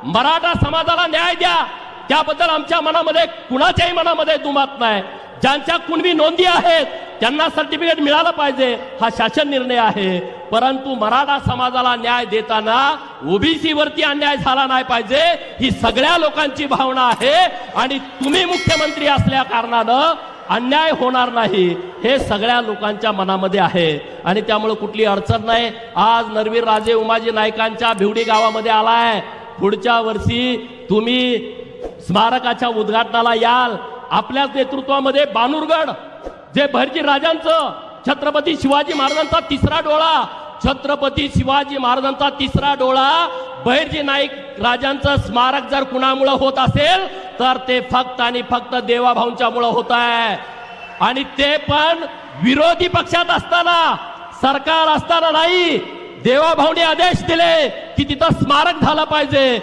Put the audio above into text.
मराठा समाजाला न्याय द्या, त्याबद्दल आमच्या मनामध्ये कुणाच्याही मनामध्ये दुमत नाही। ज्यांच्या कुणबी नोंदी आहेत त्यांना सर्टिफिकेट मिळालं पाहिजे, हा शासन निर्णय आहे। परंतु मराठा समाजाला न्याय देताना ओबीसी वरती अन्याय झाला नाही पाहिजे, ही सगळ्या लोकांची भावना आहे। आणि तुम्ही मुख्यमंत्री असल्या कारणानं अन्याय होणार नाही हे सगळ्या लोकांच्या मनामध्ये आहे आणि त्यामुळे कुठली अडचण नाही। आज नरवीर राजे उमाजी नाईकांच्या भिवडी गावामध्ये आलाय, पुढच्या वर्षी तुम्ही स्मारकाच्या उद्घाटनाला याल। आपल्या नेतृत्वामध्ये बानुरगड जे बहिर्जी राजांचं छत्रपती शिवाजी महाराजांचा तिसरा डोळा, छत्रपती शिवाजी महाराजांचा तिसरा डोळा बहिर्जी नाईक राजांचं स्मारक जर कुणामुळे होत असेल तर ते फक्त आणि फक्त देवाभाऊंच्यामुळे होत आहे। आणि ते पण विरोधी पक्षात असताना, सरकार असताना नाही। देवाभाऊंनी आदेश दिले की तिथं स्मारक झालं पाहिजे।